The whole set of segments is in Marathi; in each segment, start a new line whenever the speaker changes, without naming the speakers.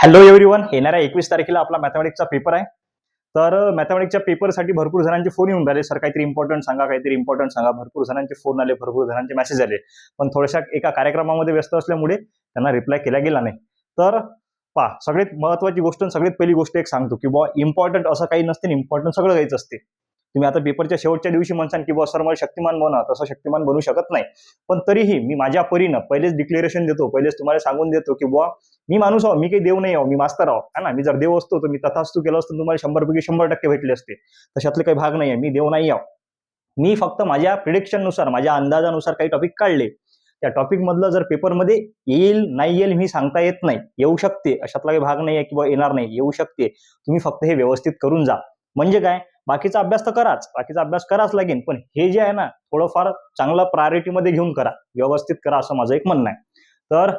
हॅलो एव्हरीवन, येणाऱ्या 21 तारखेला आपला मॅथमॅटिक्सचा पेपर आहे. तर मॅथमॅटिक्सच्या पेपरसाठी भरपूर जणांचे फोन येऊन राहिले, सर काहीतरी इम्पॉर्टंट सांगा, काहीतरी इम्पॉर्टंट सांगा. भरपूर जणांचे फोन आले, भरपूर जणांचे मेसेज आले, पण थोड्याशा एका कार्यक्रमामध्ये व्यस्त असल्यामुळे त्यांना रिप्लाय केला गेला नाही. तर पहा, सगळ्यात महत्वाची गोष्ट, सगळ्यात पहिली गोष्ट एक सांगतो की बुवा इम्पॉर्टंट असं काही नसते, इम्पॉर्टंट सगळं काहीच असते. तुम्ही आता पेपरच्या शेवटच्या दिवशी म्हणसान की बुवा सर मला शक्तिमान बनवा, तसं शक्तिमान बनू शकत नाही. पण तरीही मी माझ्या परीनं पहिलेच डिक्लेरेशन देतो, पहिलेच तुम्हाला सांगून देतो की बुवा मी माणूस आहो, मी काही देव नाही आहो, मी मास्तर आहो, है ना. मी जर देव असतो तर मी तथास्तू केलं असतं, तुम्हाला 100 पैकी 100% भेटले असते. तशातले काही भाग नाही आहे, मी देव नाही आहो. मी फक्त माझ्या प्रिडिक्शन नुसार, माझ्या अंदाजानुसार काही टॉपिक काढले. त्या टॉपिक मधलं जर पेपरमध्ये येईल नाही येईल मी सांगता येत नाही, येऊ शकते, अशातला काही भाग नाही आहे किंवा येणार नाही, येऊ शकते. तुम्ही फक्त हे व्यवस्थित करून जा. म्हणजे काय, बाकीचा अभ्यास तर कराच, बाकीचा अभ्यास कराच लागेल, पण हे जे आहे ना थोडंफार चांगलं प्रायोरिटीमध्ये घेऊन करा, व्यवस्थित करा, असं माझं एक म्हणणं आहे. तर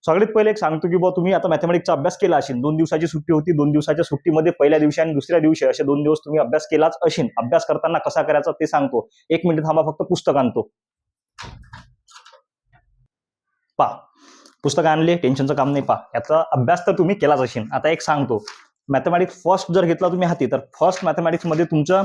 सगळ्यात पहिले एक सांगतो की बुवा तुम्ही आता मॅथमॅटिक्सचा अभ्यास केला असेल, 2 दिवसाची सुट्टी होती, 2 दिवसाच्या सुट्टीमध्ये पहिल्या दिवशी आणि दुसऱ्या दिवशी असे 2 दिवस तुम्ही अभ्यास केलाच असेल. अभ्यास करताना कसा करायचा ते सांगतो. 1 मिनिट थांबा, फक्त पुस्तक आणतो. पहा, पुस्तक आणले, टेन्शनचं काम नाही. पहा, याचा अभ्यास तर तुम्ही केलाच असेल. आता एक सांगतो, मॅथमॅटिक्स फर्स्ट जर घेतला तुम्ही हाती, तर फर्स्ट मॅथमॅटिक्समध्ये तुमचं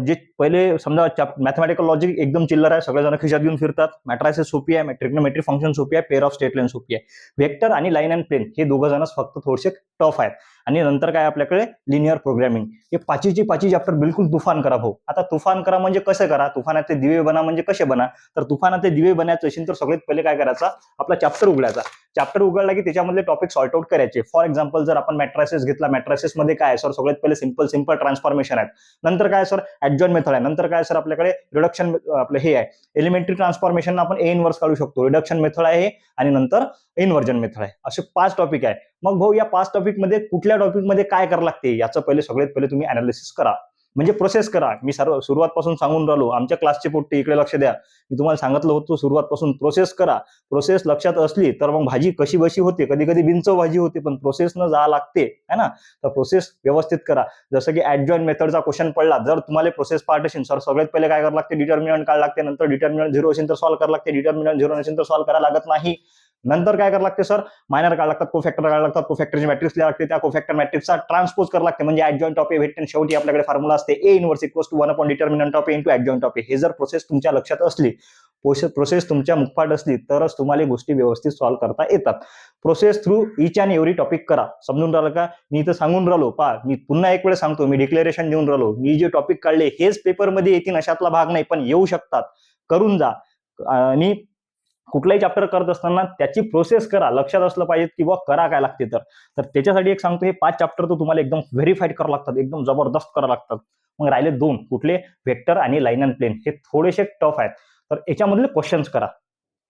जे पहिले समजा मॅथमॅटिकल लॉजिक एकदम चिल्लर आहे, सगळेजण खिशात घेऊन फिरतात. मॅट्रायसिस सोपी आहे, ट्रिग्नोमेट्री फंक्शन सोपी आहे, पेअर ऑफ स्ट्रेट लाईन सोपी आहे. वेक्टर आणि लाईन अँड प्लेन हे दोघं जणच फक्त थोडेसे टफ आहेत. आणि नंतर काय आपल्याकडे लिनियर प्रोग्रामिंग, हे पाचीची चॅप्टर बिलकुल तुफान करा भाऊ. आता तुफान करा म्हणजे कसं करा, तुफानाचे दिवे बना म्हणजे कसे बना. तर तुफानाचे दिवे बनायचे असेल तर सगळ्यात पहिले काय करायचा, आपला चॅप्टर उघडायचा. चॅप्टर उघडला की त्याच्यामधले टॉपिक सॉर्ट आउट करायचे. फॉर एक्झाम्पल जर आपण मॅट्रायसिस घेतला, मॅट्रायसिस मध्ये काय सर, सगळ्यात पहिले सिंपल ट्रान्सफॉर्मेशन आहेत. नंतर काय सर, ऍडजॉइन मेथड आहे. नंतर काय सर, आपल्याकडे रिडक्शन, आपलं हे आहे एलिमेंटरी ट्रान्सफॉर्मेशन, आपण ए इनवर्स काढू शकतो. रिडक्शन मेथड आहे आणि नंतर इन्व्हर्जन मेथड आहे. असे 5 टॉपिक आहे. मग भाऊ या 5 टॉपिक मध्ये कुठल्या टॉपिक मध्ये काय करावं लागते याचं पहिले सगळ्यात पहिले तुम्ही अनालिसिस करा, म्हणजे प्रोसेस करा. मी सुरुवातपासून सांगून राहिलो, आमच्या क्लासचे पोट्टे इकडे लक्ष द्या. मी तुम्हाला सांगितलं होतं सुरुवातपासून प्रोसेस करा. प्रोसेस लक्षात असली तर मग भाजी कशी बशी होते, कधी कधी बिनचव भाजी होते, पण प्रोसेस न जा लागते, है ना. तर प्रोसेस व्यवस्थित करा. जसं की ऍडजॉइन मेथडचा क्वेश्चन पडला, जर तुम्हाला प्रोसेस पार्ट असेल, सर सगळ्यात पहिले काय करावं लागते, डिटर्मिनंट काढावं लागते. नंतर डिटर्मिनंट 0 असेल तर सॉल्व्ह करावं लागते, डिटर्मिनंट 0 नसेल तर सॉल्व्ह करायला लागत नाही. नंतर काय करावं लागते सर, मायनर काढावं लागतात, कोफॅक्टर काढावं लागतात, कोफॅक्टरची मॅट्रिक्स लिहावं लागते, त्या कोफॅक्टर मॅट्रिक्सचा ट्रान्सपोज करावं लागते, म्हणजे ऍडजॉइंट ऑफ ए भेटते. शेवटी आपल्याकडे फॉर्म्युला असते A inverse equals to 1 upon determinant of A into adjoint of A. हे जर प्रोसेस तुमच्या लक्षात असली, प्रोसेस तुमच्या मुखपाठ असली, तरच तुम्हाला गोष्टी व्यवस्थित सॉल्व्ह करता येतात. Process through each and every topic करा. समजून राहिलं का, मी इथं सांगून राहिलो. पहा, मी पुन्हा एक वेळ सांगतो, मी डिक्लेरेशन देऊन राहिलो, मी जे टॉपिक काढले हेच पेपरमध्ये येतील अशातला भाग नाही, पण येऊ शकतात. करून जा. आणि कुठलाही चॅप्टर करत असताना त्याची प्रोसेस करा, लक्षात असलं पाहिजे की बुवा करा काय लागते. तर त्याच्यासाठी एक सांगतो, हे 5 चॅप्टर तर तुम्हाला एकदम व्हेरीफाईड करावं लागतात, एकदम जबरदस्त करावं लागतात. मग राहिले 2 कुठले, वेक्टर आणि लाईन अँड प्लेन, हे थोडेसे टफ आहेत. तर याच्यामधले क्वेश्चन्स करा.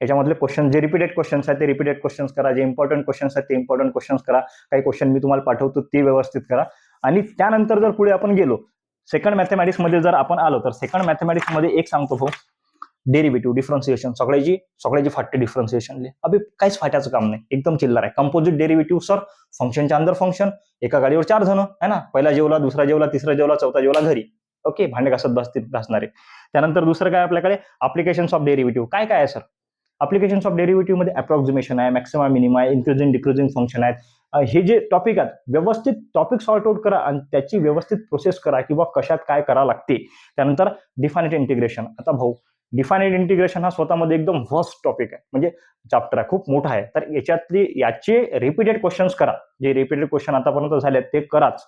याच्यामधले क्वेश्चन जे रिपीटेड क्वेश्चन्स आहेत ते रिपीटेड क्वेश्चन्स करा, जे इम्पॉर्टंट क्वेश्चन्स आहेत ते इम्पॉर्टंट क्वेश्चन्स करा. काही क्वेश्चन मी तुम्हाला पाठवतो ते व्यवस्थित करा. आणि त्यानंतर जर पुढे आपण गेलो, सेकंड मॅथमॅटिक्स मध्ये जर आपण आलो, तर सेकंड मॅथमॅटिक्स मध्ये एक सांगतो भाऊ, डेरिव्हेटिव्ह, डिफरन्सिएशन, सगळ्याची फाटे डिफरन्सिएशन ले. अभि काहीच फाट्याचं काम नाही, एकदम चिल्लर आहे. कंपोजिट डेरिव्हेटिव्ह सर, फंक्शनच्या अंदर फंक्शन, एका गाडीवर 4 जण, है ना. पहिला जेवला, दुसरा जेवला, तिसरा जेवला, चौथा जेवला घरी. ओके, भांडे घासत घासणारे. त्यानंतर दुसरं काय आपल्याकडे, अप्लिकेशन्स ऑफ डेरिव्हेटिव्ह. काय काय आहे सर, अप्लिकेशन्स ऑफ डेरिव्हेटिव्ह मध्ये अप्रॉक्सिमेशन आहे, मॅक्सिमम मिनिमा आहे, इन्क्रीजिंग डिक्रीजिंग फंक्शन आहेत. हे जे टॉपिक आहेत, व्यवस्थित टॉपिक सॉर्ट आउट करा आणि त्याची व्यवस्थित प्रोसेस करा किंवा कशात काय करावं लागते. त्यानंतर डिफायनाइट इंटिग्रेशन. आता भाऊ, डिफायनाइट इंटिग्रेशन हा स्वतःमध्ये एकदम व्हस्ट टॉपिक आहे, म्हणजे चॅप्टर आहे, खूप मोठा आहे. तर याचे रिपीटेड क्वेश्चन्स करा, जे रिपीटेड क्वेश्चन आतापर्यंत झाले ते कराच.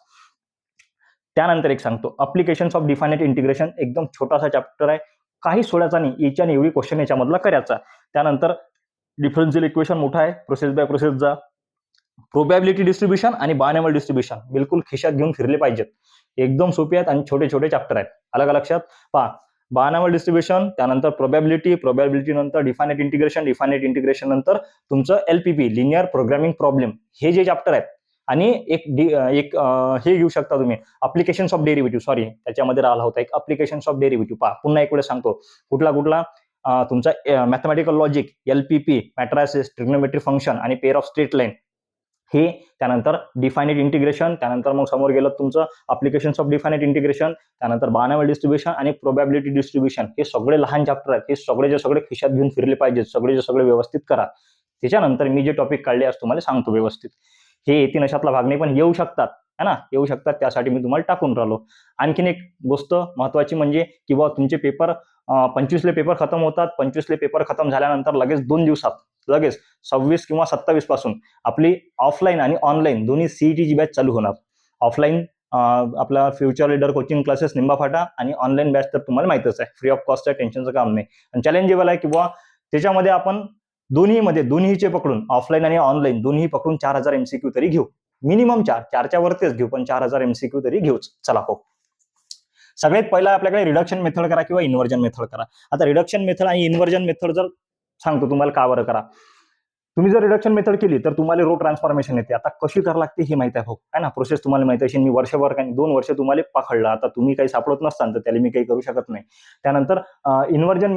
त्यानंतर एक सांगतो, अप्लिकेशन्स ऑफ डिफायनाइट इंटिग्रेशन, एकदम छोटासा चॅप्टर आहे, काही सोडायचा नाही, याच्या आणि एवढी क्वेश्चन याच्यामधला करायचा. त्यानंतर डिफरन्शियल इक्वेशन मोठा आहे, प्रोसेस बाय प्रोसेस जा. प्रोबॅबिलिटी डिस्ट्रीब्युशन आणि बायनॉमियल डिस्ट्रीब्युशन बिलकुल खिशात घेऊन फिरले पाहिजेत. एकदम सोपे आहेत आणि छोटे छोटे चॅप्टर आहेत. आलं का लक्षात. पहा, बायनॉमियल डिस्ट्रीब्युशन, त्यानंतर प्रोबॅबिलिटी नंतर डिफायनाइट इंटिग्रेशन नंतर तुमचं एलपीपी, लिनियर प्रोग्रामिंग प्रॉब्लेम, हे जे चॅप्टर आहेत. आणि एक हे घेऊ शकता तुम्ही, अप्लिकेशन्स ऑफ डेरिव्हेटिव्ह, सॉरी त्याच्यामध्ये राहिला होता एक, अप्लिकेशन्स ऑफ डेरिव्हेटिव्ह. पहा, पुन्हा एक वेळ सांगतो, कुठला तुमचा mathematical logic, LPP, मॅट्रायसिस, trigonometry function आणि पेअर ऑफ स्ट्रेट लाईन, हे. त्यानंतर डिफायनाइट इंटिग्रेशन, त्यानंतर मग समोर गेलं तुमचं अप्लिकेशन्स ऑफ डिफायनाइट इंटिग्रेशन, त्यानंतर बायनॉमियल डिस्ट्रीब्युशन आणि प्रोबॅबिलिटी डिस्ट्रीब्युशन. हे सगळे लहान चॅप्टर आहेत, हे सगळे खिशात घेऊन फिरले पाहिजेत, सगळे व्यवस्थित करा. त्याच्यानंतर मी जे टॉपिक काढले आज तुम्हाला सांगतो व्यवस्थित. हे येतील अशातला भाग नाही, पण येऊ शकतात है ना, येऊ शकतात, त्यासाठी मी तुम्हाला टाकून राहिलो. आणखीन एक गोष्ट महत्वाची म्हणजे की बुवा तुमचे पेपर 25ले पेपर खतम होतात. 25ले पेपर खतम झाल्यानंतर लगेच 2 दिवसात लगेच 26 किंवा 27 पासून आपली ऑफलाईन आणि ऑनलाईन दोन्ही सीईटीची बॅच चालू होणार. ऑफलाईन आपला फ्युचर लीडर कोचिंग क्लासेस निंबाफाटा आणि ऑनलाईन बॅच तर तुम्हाला माहितच आहे, फ्री ऑफ कॉस्ट आहे, टेन्शनचं काम नाही. आणि चॅलेंजेबल आहे की बुवा त्याच्यामध्ये आपण दोन्हीचे पकडून ऑफलाईन आणि ऑनलाईन दोन्ही पकडून 4000 MCQ तरी घेऊ. मिनिमम 4च्या वरतीच घेऊ, पण 4000 MCQ तरी घेऊच. चला हो. सगळ्यात पहिला आपल्याकडे रिडक्शन मेथड करा किंवा इन्व्हर्जन मेथड करा. आता रिडक्शन मेथड आणि इन्व्हर्जन मेथड जर सांगतो तुम्हाला का बरं करा. तुम्ही जर रिडक्शन मेथड केली तर तुम्हाला रो ट्रान्सफॉर्मेशन येते. आता कशी करावं लागते हे माहिती आहे हो, है ना, प्रोसेस तुम्हाला माहिती असेल. मी वर्षभर काही 2 वर्ष तुम्हाला पाखडलं, आता तुम्ही काही सापडत नसताना तर त्याला मी काही करू शकत नाही. त्यानंतर इन्व्हर्जन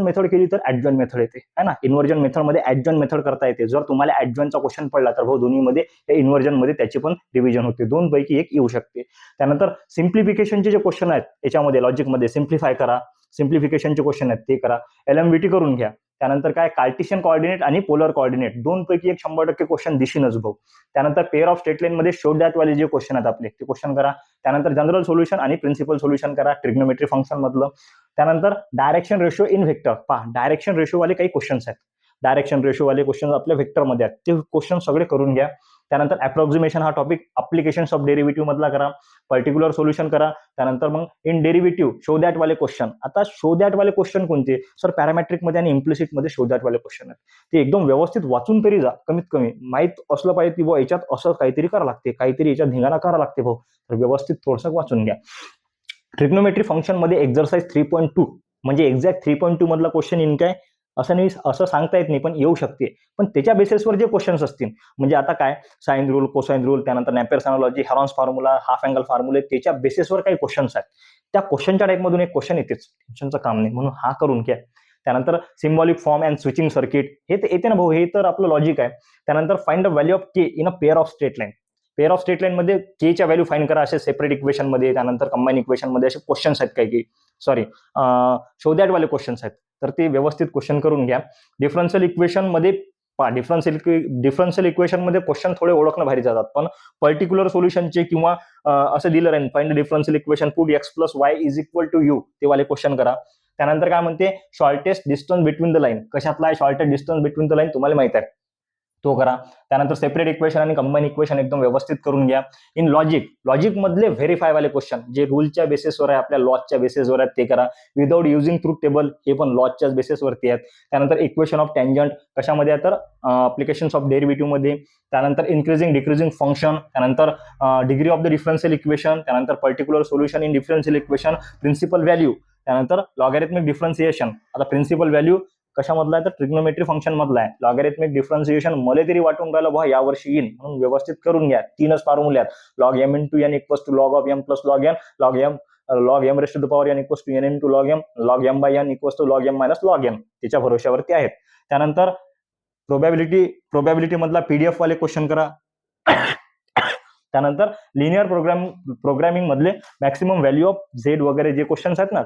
मेथड केली तर ऍडजॉइन मेथड येते, है ना. इन्व्हर्जन मेथडमध्ये ऍडजॉइन मेथड करता येते. जर तुम्हाला ऍडजॉइनचा क्वेश्चन पडला तर भाऊ दोन्हीमध्ये इन्व्हर्जन मध्ये त्याची पण रिव्हिजन होते, 2 पैकी 1 येऊ शकते. त्यानंतर सिम्प्लिफिकेशनचे जे क्वेश्चन आहेत याच्यामध्ये लॉजिकमध्ये सिम्प्लिफाय करा, सिम्प्लिफिकेशनचे क्वेश्चन आहेत ते करा, LMVT करून घ्या. त्यानंतर काय कार्टेशियन कोऑर्डिनेट आणि पोलर कोऑर्डिनेट 2 पैकी 1 100% क्वेश्चन दिशीनच भाऊ. त्यानंतर पेअर ऑफ स्ट्रेट लाईन मध्ये शो दॅट वाले जे क्वेश्चन आहेत आपले ते क्वेश्चन करा. त्यानंतर जनरल सोल्युशन आणि प्रिन्सिपल सोल्युशन करा ट्रिग्नोमेट्री फंक्शन मधलं. त्यानंतर डायरेक्शन रेशो इन व्हेक्टर पहा, डायरेक्शन रेशो वाले काही क्वेश्चन्स आहेत, डायरेक्शन रेशो वाले क्वेश्चन आपल्या व्हेक्टर मध्ये आहेत, ते क्वेश्चन सगळे करून घ्या. त्यानंतर अप्रॉक्सिमेशन हा टॉपिक अप्लिकेशन्स ऑफ डेरिव्हेटिव्ह मधला करा, पर्टिक्युलर सोल्युशन करा. त्यानंतर मग इन डेरिव्हेटिव्ह शो दॅट वाले क्वेश्चन. आता शो दॅट वाले क्वेश्चन कोणते सर, पॅरामेट्रिक मध्ये आणि इम्प्लिसिट मध्ये शो दॅट वाले क्वेश्चन आहेत. ते एकदम व्यवस्थित वाचून तरी जा, कमीत कमी माहित असलं पाहिजे की भाऊ याच्यात असं काहीतरी करावं लागते, काहीतरी याच्यात धिंगाणा करावं लागते भाऊ, तर व्यवस्थित थोडंसं वाचून घ्या. ट्रिग्नोमेट्री फंक्शन मध्ये एक्झरसाइज 3.2 म्हणजे एक्झॅक्ट 3.2 मधला क्वेश्चन इन काय असं नाही, असं सांगता येत नाही, पण येऊ शकते. पण त्याच्या बेसिसवर जे क्वेश्चन्स असतील म्हणजे आता काय साइन रूल, कोसाइन रूल, त्यानंतर Napier's analogy, Heron's formula, half angle फॉर्म्युले, त्याच्या बेसिसवर काही क्वेश्चन्स आहेत. त्या क्वेश्चनच्या टाईपमधून एक क्वेश्चन येतेच, टेन्शनचं काम नाही, म्हणून हा करून घ्या. त्यानंतर symbolic form and switching circuit हे येते ना भाऊ, हे तर आपलं लॉजिक आहे. त्यानंतर find the value of K in a pair of straight line. Pair of straight line मध्ये के च्या व्हॅल्यू फाइंड करा, असे सेपरेट इक्वेशन मध्ये. त्यानंतर कंबाईन इक्वेशन मध्ये असे क्वेश्चन्स आहेत काही सॉरी शो दॅट वाले क्वेश्चन्स आहेत, तर ते व्यवस्थित क्वेश्चन करून घ्या. डिफरन्शियल इक्वेशन मध्ये डिफरन्शियल इक्वेशन मध्ये क्वेश्चन थोडे ओळखणं भारी जातात, पण पर्टिक्युलर सोल्युशनचे किंवा असं दिलं राहील find differential equation put x + y = u ते वाले क्वेश्चन करा. त्यानंतर काय म्हणते shortest distance between the line, कशातला आहे shortest distance between the line तुम्हाला माहित आहे, तो करा. त्यानंतर सेपरेट इक्वेशन आणि कंबाईन इक्वेशन एकदम व्यवस्थित करून घ्या. इन लॉजिक मधले व्हेरीफाय वाले क्वेश्चन जे रूलच्या बेसिसवर आहे, आपल्या लॉजच्या बेसिसवर आहेत, ते करा. विदाउट युझिंग ट्रूथ टेबल हे पण लॉजच्याच बेसिसवरती आहेत. त्यानंतर इक्वेशन ऑफ टँजंट कशामध्ये आहे तर अप्लिकेशन्स ऑफ डेरिव्हेटिव्ह मध्ये. त्यानंतर इन्क्रीजिंग डिक्रीजिंग फंक्शन, त्यानंतर degree of the differential equation, त्यानंतर particular solution in differential equation, principal value, त्यानंतर लॉगॅरिथमिक डिफरन्सिएशन. आता प्रिन्सिपल व्हॅल्यू कशामधला आहे तर ट्रिग्नोमेट्री फंक्शन मधला आहे. लॉगॅरिथमिक डिफरन्सिएशन मला तरी वाटून राहिलं बघा यावर्षी येईल, म्हणून व्यवस्थित करून घ्या. 3च फॉर्म्युले आहेत, log m * n = log of m + log n, log m raised to the power n = n * log m, log m / n = log m - log n, त्याच्या भरोश्यावरती आहेत. त्यानंतर प्रोबॅबिलिटी मधला PDF वाले क्वेश्चन करा. त्यानंतर लिनियर प्रोग्रामिंग मधले मॅक्सिमम व्हॅल्यू ऑफ झेड वगैरे जे क्वेश्चन्स आहेत ना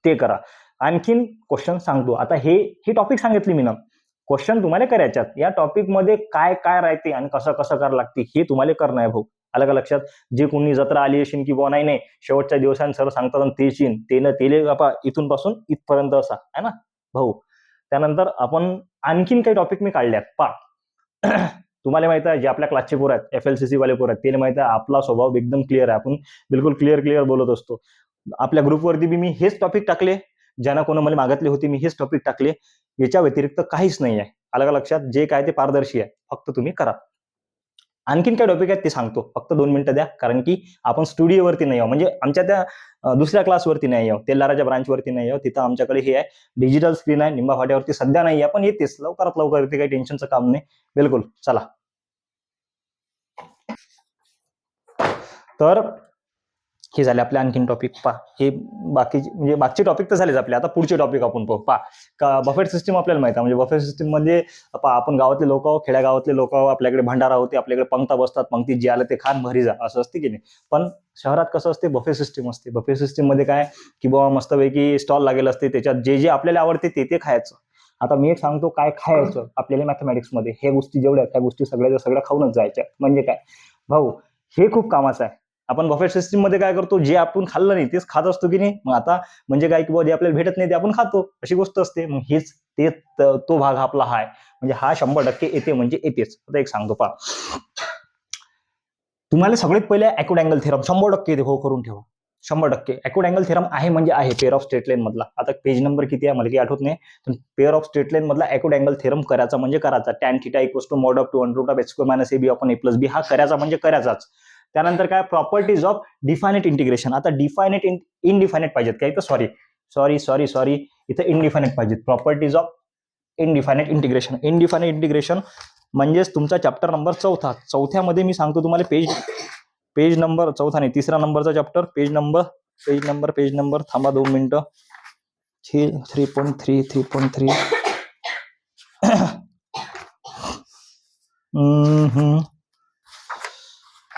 ते करा. आणखीन क्वेश्चन सांगतो आता, हे टॉपिक सांगितले मी ना, क्वेश्चन तुम्हाला करायच्यात. या टॉपिक मध्ये काय काय राहते आणि कसं कसं करावं लागते हे तुम्हाला करणं आहे भाऊ, आलं का लक्षात. जे कोणी जत्रा आली असेल की बुवा नाही शेवटच्या दिवसांनी सर सांगतात तेले बापा इथून पासून इथपर्यंत असा आहे ना भाऊ. त्यानंतर आपण आणखीन काही टॉपिक मी काढल्यात पा तुम्हाला माहित आहे जे आपल्या क्लासचे पोर आहेत, FLCC वाले पोर आहेत, त्याला माहित आहे आपला स्वभाव एकदम क्लिअर आहे, आपण बिलकुल क्लिअर बोलत असतो. आपल्या ग्रुपवरती बी मी हेच टॉपिक टाकले, ज्यांना कोण मला मागितले होते मी हेच टॉपिक टाकले, याच्या व्यतिरिक्त काहीच नाही आहे, आलं का लक्षात. जे काय ते पारदर्शी आहे, फक्त तुम्ही करा. आणखीन काय टॉपिक आहेत ते सांगतो, फक्त 2 मिनिटं द्या, कारण की आपण स्टुडिओवरती नाही आहोत, म्हणजे आमच्या त्या दुसऱ्या क्लासवरती नाही आहोत, तेलाराच्या ब्रांचवरती नाही आहोत. तिथं आमच्याकडे हे आहे डिजिटल स्क्रीन आहे, निंबा फाट्यावरती सध्या नाही आहे, पण येतेच लवकरात लवकर येते, काही टेन्शनचं काम नाही बिलकुल. चला तर हे झाले आपले आणखीन टॉपिक पा. हे म्हणजे बाकीचे टॉपिक तर झालेच आपले. आता पुढचे टॉपिक आपण पाहू पा. का बफेट सिस्टीम आपल्याला माहिती आहे, म्हणजे बफेट सिस्टीम मध्ये आपण गावातले लोक आहोत, खेड्या गावातले लोक आहोत, आपल्याकडे भंडारा होते, आपल्याकडे पंक्ता बसतात, पंक्तीत जे आलं ते खान भरी जा असं असते की नाही. पण शहरात कसं असते बफे सिस्टीम असते. बफे सिस्टीम मध्ये काय की बाबा मस्तपैकी स्टॉल लागेल असते, त्याच्यात जे आपल्याला आवडते ते खायचं. आता मी एक सांगतो काय खायचं आपल्याला मॅथमॅटिक्समध्ये, हे गोष्टी जेवढ्या त्या गोष्टी सगळ्या सगळ्या खाऊनच जायच्या. म्हणजे काय भाऊ, हे खूप कामाचं आहे. आपण बफेट सिस्टीम मध्ये काय करतो, जे आपण खाल्लं नाही तेच खात असतो की नाही. मग आता म्हणजे काय की जे आपल्याला भेटत नाही ते आपण खातो, अशी गोष्ट असते. मग हेच ते तो भाग आपला हा आहे. म्हणजे हा 100% येते म्हणजे येतेच. आता एक सांगतो पहा, तुम्हाला सगळ्यात पहिले ॲक्यूट अँगल थेरम 100% येते, हो करून ठेवा. 100% ॲक्यूट अँगल थेरम आहे म्हणजे आहे, पेअर ऑफ स्ट्रेट लाईन मधला. आता पेज नंबर किती आहे मला काही आठवत नाही, पण पेअर ऑफ स्ट्रेट लाईन मधला ॲक्यूट अँगल थेरम करायचा म्हणजे करायचा. Tan theta equals to mod of 2√(h² - ab / a + b) हा करायचा म्हणजे करायचाच. त्यानंतर काय, प्रॉपर्टीज ऑफ डिफायनेट इंटिग्रेशन. आता डिफायनेट इनडिफायनेट पाहिजेत काय, तर सॉरी इथं इनडिफायनेट पाहिजेत. Properties of indefinite integration. Indefinite integration म्हणजेच तुमचा चॅप्टर नंबर 4. मी सांगतो तुम्हाला पेज नंबर 4 नाही, 3रा नंबरचा चॅप्टर, पेज नंबर थांबा 2 मिनिटं. 3.3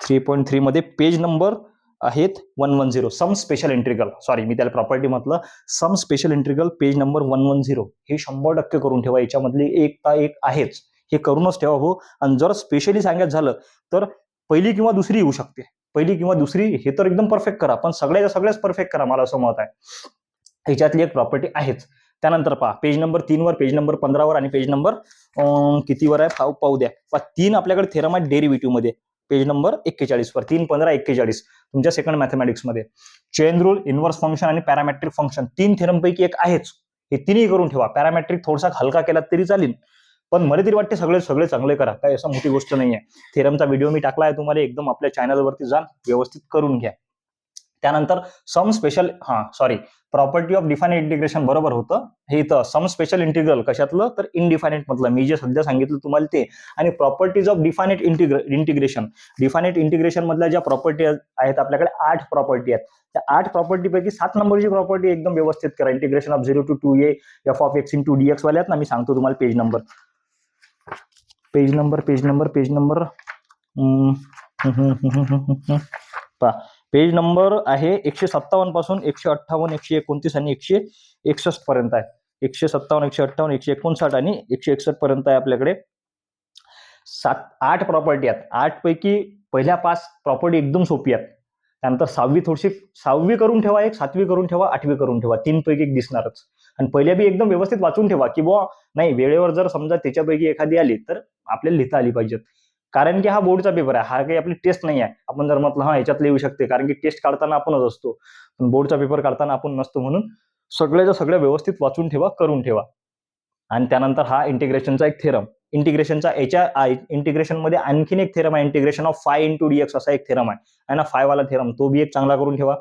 3.3 मध्ये पेज नंबर आहेत 110, सम स्पेशल इंटिग्रल. सॉरी, मी त्याला प्रॉपर्टी म्हटलं, some special integral page number 110. हे 100% करून ठेवा. याच्यामधली एक आहेच, हे करूनच ठेवा हो. आणि जर स्पेशली सांगायचं झालं तर पहिली किंवा दुसरी येऊ शकते. पहिली किंवा दुसरी हे तर एकदम परफेक्ट करा, पण सगळ्याच परफेक्ट करा, मला असं मत आहे. ह्याच्यातली एक प्रॉपर्टी आहेच. त्यानंतर पहा, पेज नंबर 3 वर, पेज नंबर 15 वर आणि पेज नंबर कितीवर आहे पाहू द्या. 3 आपल्याकडे थेरम आहे डेरिव्हेटिव्ह मध्ये. पेज नंबर 41 वर 3, 15, 41 तुमच्या सेकंड मॅथमॅटिक्स मध्ये. चेन रूल, इन्व्हर्स फंक्शन आणि पॅरामेट्रिक फंक्शन 3 थेरम पैकी एक आहेच. हे तिन्ही करून ठेवा. पॅरामेट्रिक थोडासा हलका केला तरी चालेल, पण मला तरी वाटते सगळे चांगले करा, काही असं मोठी गोष्ट नाहीये. थेरमचा व्हिडिओ मी टाकला आहे तुम्हाला, एकदम आपल्या चॅनलवरती जा, व्यवस्थित करून घ्या. त्यानंतर some special property of definite integration बरोबर होतं. हे इथं सम स्पेशल इंटिग्रल कशातलं, तर इनडिफायनेट मधलं, मी जे सध्या सांगितलं तुम्हाला ते. आणि properties of definite integration. डिफायनेट integration मधल्या ज्या प्रॉपर्टी आहेत, आपल्याकडे 8 प्रॉपर्टी आहेत. त्या 8 प्रॉपर्टी पैकी 7 नंबरची प्रॉपर्टी एकदम व्यवस्थित करा. Integration of 0 to 2a f of x into dx वाल्यात ना, मी सांगतो तुम्हाला पेज नंबर पेज नंबर आहे 157 पासून 158, 129 आणि 161 पर्यंत आहे. 157, 158, 159 आणि 161 पर्यंत आहे आपल्याकडे. 8 प्रॉपर्टी आहेत. 8 पैकी पहिल्या 5 प्रॉपर्टी एकदम सोपी आहेत. त्यानंतर 6वी करून ठेवा, 7वी करून ठेवा, 8वी करून ठेवा. 3 पैकी एक दिसणारच. आणि पहिल्या बी एकदम व्यवस्थित वाचून ठेवा, की बुवा नाही वेळेवर जर समजा त्याच्यापैकी एखादी आली तर आपल्याला लिहिता आली पाहिजेत. कारण की हा बोर्डचा पेपर आहे, हा काही आपली टेस्ट नाही आहे. आपण जर म्हटलं हा याच्यात येऊ शकते, कारण की टेस्ट काढताना आपणच असतो, पण बोर्डचा पेपर काढताना आपण नसतो. म्हणून सगळ्या व्यवस्थित वाचून ठेवा, करून ठेवा. आणि त्यानंतर हा इंटिग्रेशनचा एक थेरम. इंटिग्रेशन मध्ये आणखीन एक थेरम आहे, integration of phi into dx असा एक थेरम आहे ना, फाय वाला थेरम, तो बी एक चांगला करून ठेवा.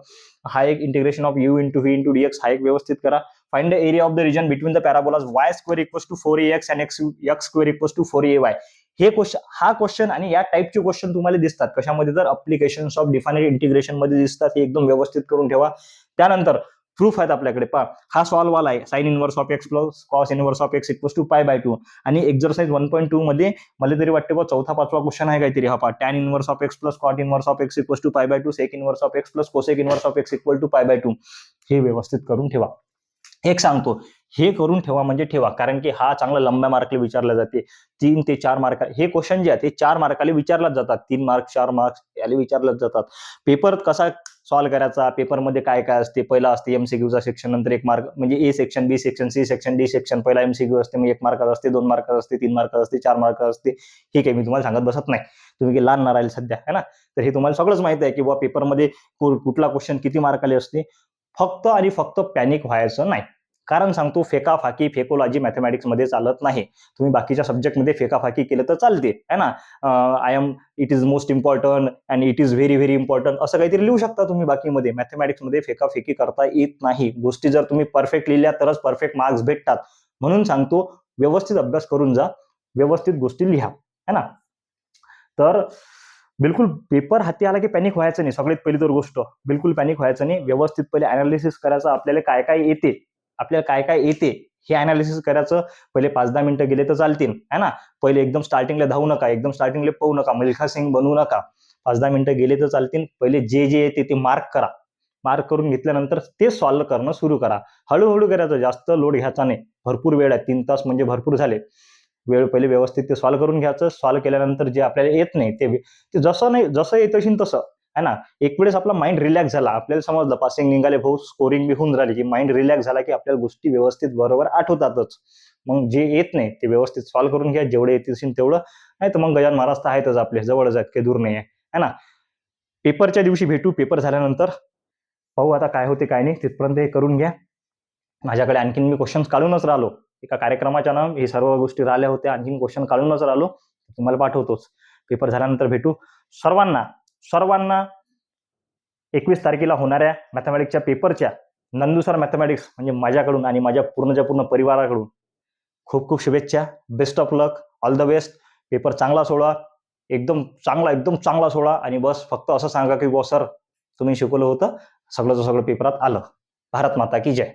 हा एक integration of u into v into dx, हा एक व्यवस्थित करा. Find the area of the region between the parabolas y² equals to 4ax and x² equals to 4ay. हा क्वेश्चन आणि या टाईपचे क्वेश्चन तुम्हाला दिसतात कशामध्ये, तर अप्लिकेशन्स ऑफ डिफायनेट इंटिग्रेशन मध्ये दिसतात. हे एकदम व्यवस्थित करून ठेवा. त्यानंतर प्रूफ आहेत आपल्याकडे, पहा हा सॉल्व वाला आहे. Sine inverse of x plus cos inverse of x equals to π/2. आणि एक्झरसाइज 1.2 मध्ये मला तरी वाटते बा 4था-5वा क्वेश्चन आहे काहीतरी. हा पहा, tan inverse of x plus cot inverse of x equals to π/2, sec inverse of x plus cosec inverse of x equal to π/2. हे व्यवस्थित करून ठेवा. एक सांगतो, हे करून ठेवा म्हणजे ठेवा, कारण की हा चांगला लंब्या मार्कला विचारला जाते. 3 ते 4 मार्क हे क्वेश्चन जे आहे ते 4 मार्काला विचारलाच जातात. 3 मार्क 4 मार्क्स याला विचारलाच जातात. पेपर कसा सॉल्व्ह करायचा, पेपरमध्ये काय असते, पहिला असते एमसीक्यूचा सेक्शन, नंतर 1 मार्क म्हणजे A section, B section, C section, D section. पहिला एमसीक्यू असते, मग 1 मार्काचा असते, 2 मार्काचा असते, 3 मार्काचा असते, 4 मार्काचा असते. हे काही मी तुम्हाला सांगत बसत नाही, तुम्ही की लहान ना राहील सध्या, है ना. तर हे तुम्हाला सगळंच माहिती आहे की बुवा पेपरमध्ये कुठला क्वेश्चन किती मार्काले असते. फक्त आणि फक्त पॅनिक व्हायचं नाही. कारण सांगतो, फेकाफाकी फेकोलॉजी मॅथमॅटिक्स मध्ये चालत नाही. तुम्ही बाकीच्या सब्जेक्टमध्ये फेकाफाकी केलं तर चालते, है ना. It is most important and it is very very important असं काहीतरी लिहू शकता तुम्ही बाकीमध्ये. मॅथमॅटिक्समध्ये फेकाफेकी करता येत नाही. गोष्टी जर तुम्ही परफेक्ट लिहिल्या तरच परफेक्ट मार्क्स भेटतात. म्हणून सांगतो, व्यवस्थित अभ्यास करून जा, व्यवस्थित गोष्टी लिहा, है ना. तर बिलकुल पेपर हाती आला की पॅनिक व्हायचं नाही. सगळ्यात पहिली तर गोष्ट, बिलकुल पॅनिक व्हायचं नाही. व्यवस्थित पहिले अनालिसिस करायचं, आपल्याला काय काय येते हे अनालिसिस करायचं. पहिले 5-10 मिनिटं गेले तर चालतील, है ना. पहिले एकदम स्टार्टिंगला धावू नका, एकदम स्टार्टिंगला पाहू नका, मिल्खा सिंग बनवू नका. 5-10 मिनिटं गेले तर चालतील. पहिले जे येते ते मार्क करा. मार्क करून घेतल्यानंतर ते सॉल्व्ह करणं सुरू करा. हळूहळू करायचं, जास्त लोड घ्यायचा नाही. भरपूर वेळ आहे, 3 तास म्हणजे भरपूर झाले. वेळ पहिले व्यवस्थित ते सॉल्व्ह करून घ्यायचं. सॉल्व्ह केल्यानंतर जे आपल्याला येत नाही ते जसं येत असेल तसं आहे ना. एक वेळेस आपला माइंड रिलॅक्स झाला, आपल्याला समजलं पासिंग निघाले भाऊ, स्कोरिंग बी होऊन राहिली, की माइंड रिलॅक्स झाला की आपल्याला गोष्टी व्यवस्थित बरोबर आठवतातच. मग जे येत नाही ते व्यवस्थित सॉल्व्ह करून घ्या, जेवढे येतील तेवढं. नाही तर मग गजानन महाराज तर आहेतच आपले, जवळच आहेत, काही दूर नाही आहे ना. पेपरच्या दिवशी भेटू. पेपर झाल्यानंतर पाहू आता काय होते काय नाही, तिथपर्यंत हे करून घ्या. माझ्याकडे आणखीन मी क्वेश्चन्स काढूनच राहिलो, एका कार्यक्रमाच्या नाव हे सर्व गोष्टी राहिल्या होत्या, आणखीन क्वेश्चन काढूनच राहिलो, तुम्हाला पाठवतोच. पेपर झाल्यानंतर भेटू. सर्वांना 21 तारखेला होणाऱ्या मॅथमॅटिक्सच्या पेपरच्या नंदुसर मॅथमॅटिक्स म्हणजे माझ्याकडून आणि माझ्या पूर्ण परिवाराकडून खूप खूप शुभेच्छा. Best of luck, all the best. Paper चांगला सोडा, एकदम चांगला सोडा. आणि बस फक्त असं सांगा की बॉस सर तुम्ही शिकवलं होतं, सगळं पेपरात आलं. भारत माता की जय.